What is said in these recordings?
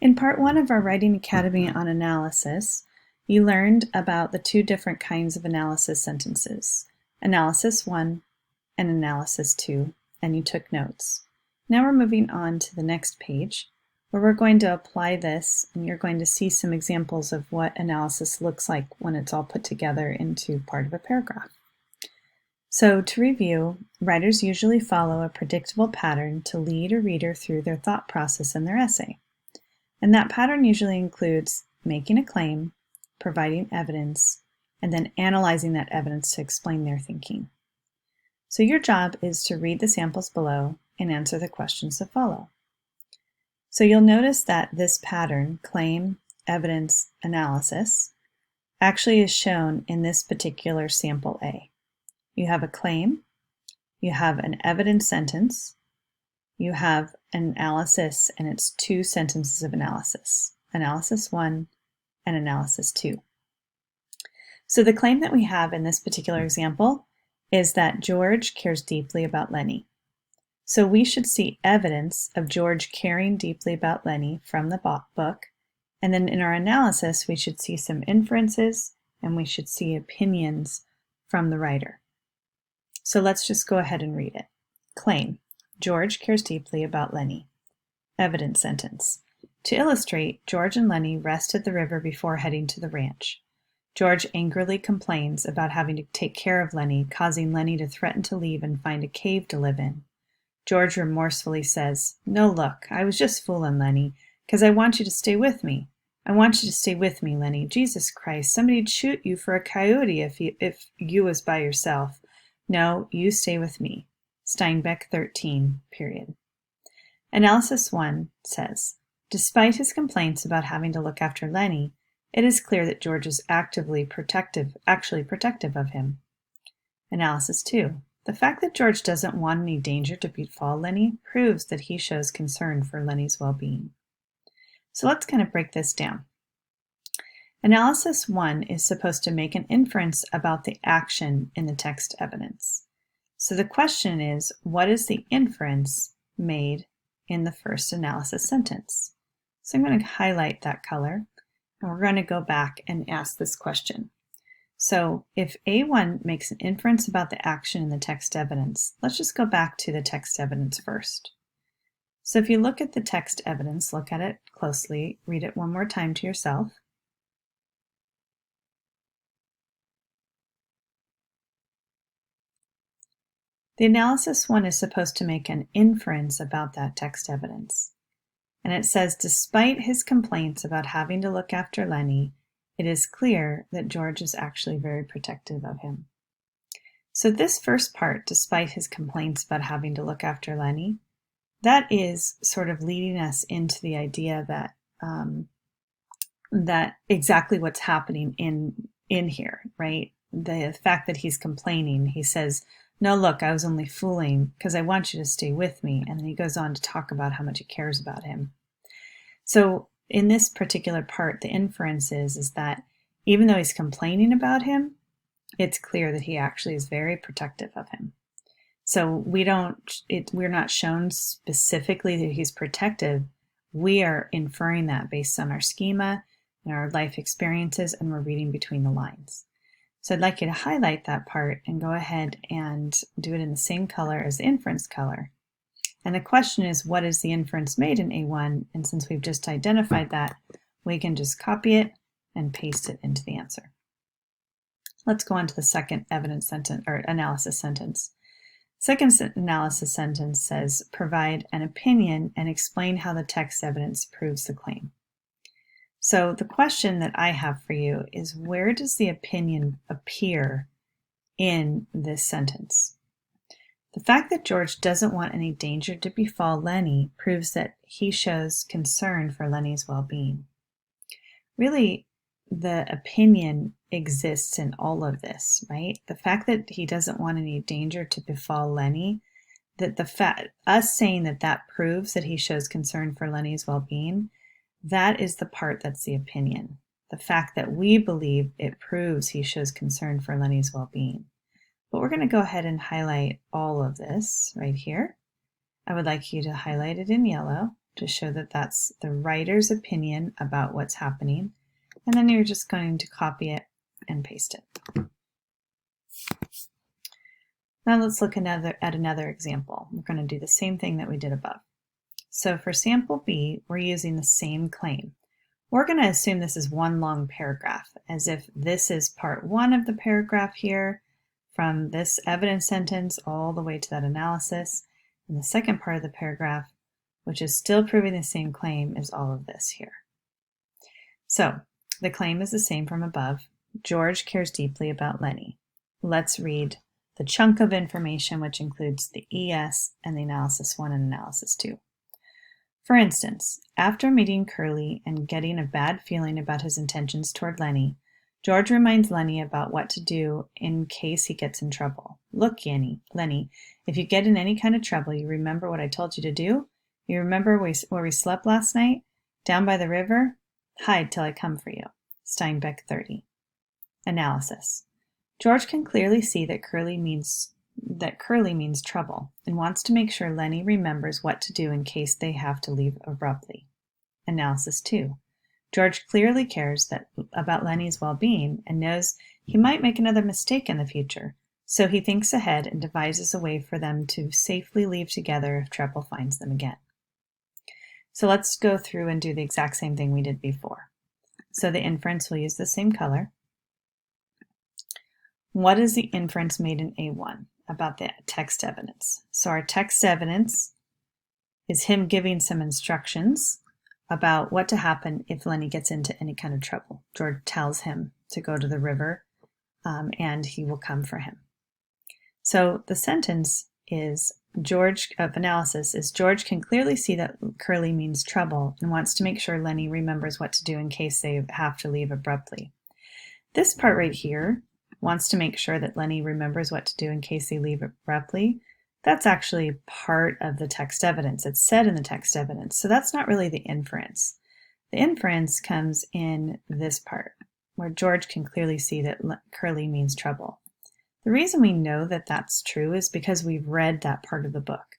In part one of our Writing Academy on analysis, you learned about the two different kinds of analysis sentences, analysis 1 and analysis 2, and you took notes. Now we're moving on to the next page, where we're going to apply this, and you're going to see some examples of what analysis looks like when it's all put together into part of a paragraph. So to review, writers usually follow a predictable pattern to lead a reader through their thought process in their essay. And that pattern usually includes making a claim, providing evidence, and then analyzing that evidence to explain their thinking. So your job is to read the samples below and answer the questions that follow. So you'll notice that this pattern, claim, evidence, analysis, actually is shown in this particular sample A. You have a claim, you have an evidence sentence, you have an analysis, and it's two sentences of analysis, analysis 1 and analysis 2. So the claim that we have in this particular example is that George cares deeply about Lenny. So we should see evidence of George caring deeply about Lenny from the book, and then in our analysis we should see some inferences and we should see opinions from the writer. So let's just go ahead and read it. Claim. George cares deeply about Lenny. Evidence sentence. To illustrate, George and Lenny rest at the river before heading to the ranch. George angrily complains about having to take care of Lenny, causing Lenny to threaten to leave and find a cave to live in. George remorsefully says, "No, look, I was just fooling Lenny, 'cause I want you to stay with me. I want you to stay with me, Lenny. Jesus Christ, somebody'd shoot you for a coyote if you was by yourself. No, you stay with me." Steinbeck 13, period. Analysis 1 says, despite his complaints about having to look after Lenny, it is clear that George is actually protective of him. Analysis 2. The fact that George doesn't want any danger to befall Lenny proves that he shows concern for Lenny's well-being. So let's kind of break this down. Analysis 1 is supposed to make an inference about the action in the text evidence. So the question is, what is the inference made in the first analysis sentence? So I'm going to highlight that color, and we're going to go back and ask this question. So if A1 makes an inference about the action in the text evidence, let's just go back to the text evidence first. So if you look at the text evidence, look at it closely, read it one more time to yourself. The analysis 1 is supposed to make an inference about that text evidence. And it says, despite his complaints about having to look after Lenny, it is clear that George is actually very protective of him. So this first part, despite his complaints about having to look after Lenny, that is sort of leading us into the idea that that exactly what's happening in here, right? The fact that he's complaining, he says, "No, look, I was only fooling because I want you to stay with me." And then he goes on to talk about how much he cares about him. So in this particular part, the inference is that even though he's complaining about him, it's clear that he actually is very protective of him. So we're not shown specifically that he's protective. We are inferring that based on our schema and our life experiences, and we're reading between the lines. So I'd like you to highlight that part and go ahead and do it in the same color as the inference color. And the question is, what is the inference made in A1? And since we've just identified that, we can just copy it and paste it into the answer. Let's go on to the second evidence sentence or analysis sentence. Second analysis sentence says, provide an opinion and explain how the text evidence proves the claim. So the question that I have for you is, where does the opinion appear in this sentence? The fact that George doesn't want any danger to befall Lenny proves that he shows concern for Lenny's well-being. Really, the opinion exists in all of this, right? The fact that he doesn't want any danger to befall Lenny, that us saying that proves that he shows concern for Lenny's well-being, that is the part that's the opinion. The fact that we believe it proves he shows concern for Lenny's well-being. But we're going to go ahead and highlight all of this right here. I would like you to highlight it in yellow to show that that's the writer's opinion about what's happening. And then you're just going to copy it and paste it. Now let's look at another example. We're going to do the same thing that we did above. So for sample B, we're using the same claim. We're going to assume this is one long paragraph, as if this is part one of the paragraph here, from this evidence sentence all the way to that analysis. And the second part of the paragraph, which is still proving the same claim, is all of this here. So the claim is the same from above. George cares deeply about Lenny. Let's read the chunk of information, which includes the ES and the analysis 1 and analysis 2. For instance, after meeting Curly and getting a bad feeling about his intentions toward Lenny, George reminds Lenny about what to do in case he gets in trouble. Look, Lenny, if you get in any kind of trouble, you remember what I told you to do? You remember where we slept last night? Down by the river? Hide till I come for you. Steinbeck 30. Analysis. George can clearly see that Curly means trouble and wants to make sure Lenny remembers what to do in case they have to leave abruptly. Analysis 2. George clearly cares about Lenny's well-being and knows he might make another mistake in the future, so he thinks ahead and devises a way for them to safely leave together if trouble finds them again. So let's go through and do the exact same thing we did before. So the inference, will use the same color. What is the inference made in A1 about the text evidence? So our text evidence is him giving some instructions about what to happen if Lenny gets into any kind of trouble. George tells him to go to the river and he will come for him. So the sentence is analysis is George can clearly see that Curly means trouble and wants to make sure Lenny remembers what to do in case they have to leave abruptly. This part right here, wants to make sure that Lenny remembers what to do in case they leave abruptly, that's actually part of the text evidence. It's said in the text evidence, so that's not really the inference. The inference comes in this part, where George can clearly see that Curly means trouble. The reason we know that that's true is because we've read that part of the book.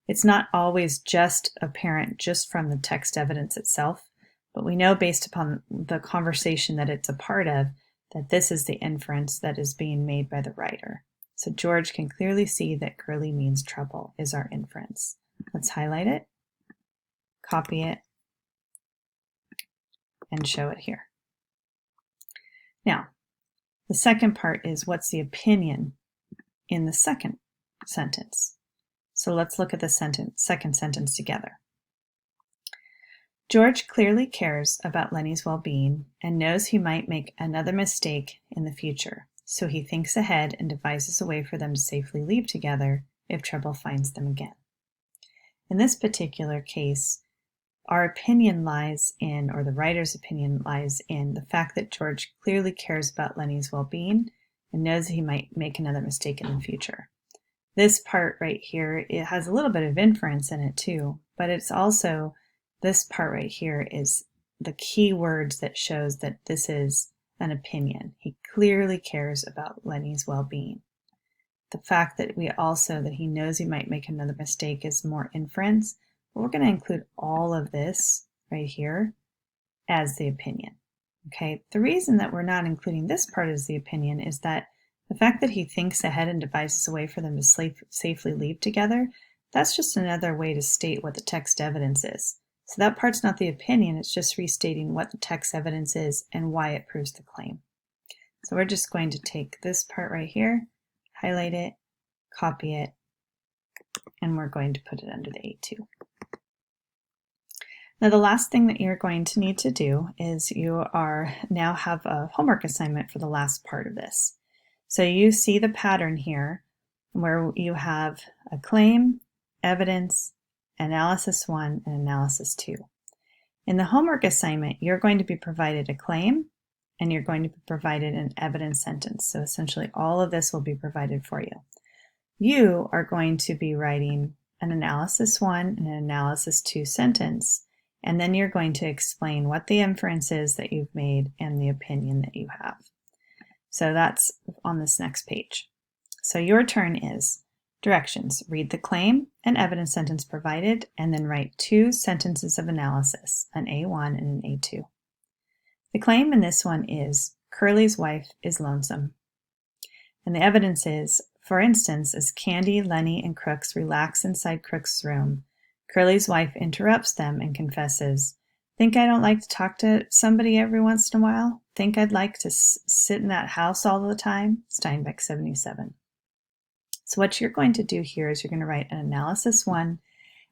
It's not always just apparent just from the text evidence itself, but we know based upon the conversation that it's a part of that this is the inference that is being made by the writer. So George can clearly see that Curly means trouble is our inference. Let's highlight it, copy it, and show it here. Now, the second part is what's the opinion in the second sentence. So let's look at the second sentence together. George clearly cares about Lenny's well-being and knows he might make another mistake in the future, so he thinks ahead and devises a way for them to safely leave together if trouble finds them again. In this particular case, our opinion lies in, or the writer's opinion lies in, the fact that George clearly cares about Lenny's well-being and knows he might make another mistake in the future. This part right here, it has a little bit of inference in it too, but it's also, this part right here is the key words that shows that this is an opinion. He clearly cares about Lenny's well-being. The fact that that he knows he might make another mistake is more inference, but we're going to include all of this right here as the opinion. Okay, the reason that we're not including this part as the opinion is that the fact that he thinks ahead and devises a way for them to safely leave together, that's just another way to state what the text evidence is. So that part's not the opinion, it's just restating what the text evidence is and why it proves the claim. So we're just going to take this part right here, highlight it, copy it, and we're going to put it under the A2. Now the last thing that you're going to need to do is you now have a homework assignment for the last part of this. So you see the pattern here where you have a claim, evidence, analysis 1, and analysis 2. In the homework assignment, you're going to be provided a claim and you're going to be provided an evidence sentence. So essentially all of this will be provided for you. You are going to be writing an analysis 1 and an analysis 2 sentence, and then you're going to explain what the inference is that you've made and the opinion that you have. So that's on this next page. So your turn is, Directions. Read the claim and evidence sentence provided, and then write 2 sentences of analysis, an A1 and an A2. The claim in this one is, Curly's wife is lonesome. And the evidence is, for instance, as Candy, Lenny, and Crooks relax inside Crooks' room, Curly's wife interrupts them and confesses, "Think I don't like to talk to somebody every once in a while? Think I'd like to sit in that house all the time?" Steinbeck 77. So what you're going to do here is you're going to write an analysis 1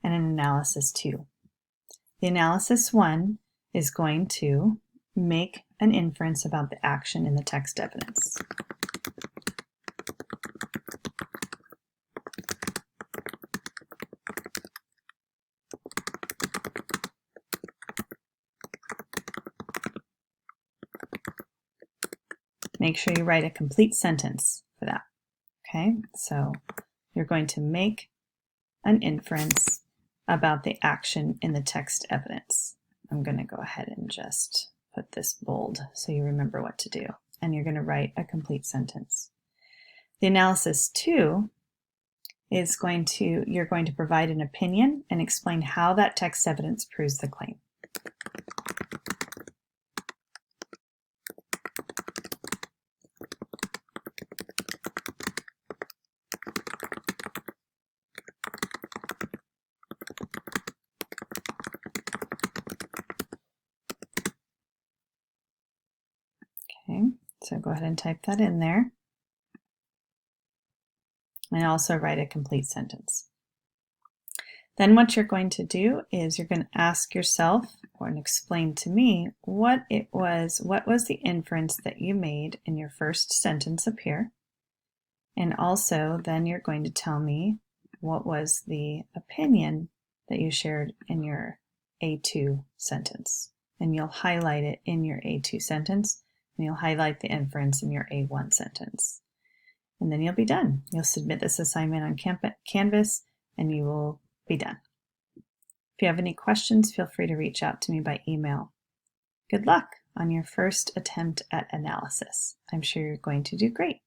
and an analysis 2. The analysis 1 is going to make an inference about the action in the text evidence. Make sure you write a complete sentence for that. Okay, so you're going to make an inference about the action in the text evidence. I'm going to go ahead and just put this bold so you remember what to do. And you're going to write a complete sentence. The analysis 2 is you're going to provide an opinion and explain how that text evidence proves the claim. Okay, so go ahead and type that in there. And also write a complete sentence. Then what you're going to do is you're going to ask yourself and explain to me what was the inference that you made in your first sentence up here. And also then you're going to tell me what was the opinion that you shared in your A2 sentence. And you'll highlight it in your A2 sentence, and you'll highlight the inference in your A1 sentence. And then you'll be done. You'll submit this assignment on Canvas, and you will be done. If you have any questions, feel free to reach out to me by email. Good luck on your first attempt at analysis. I'm sure you're going to do great.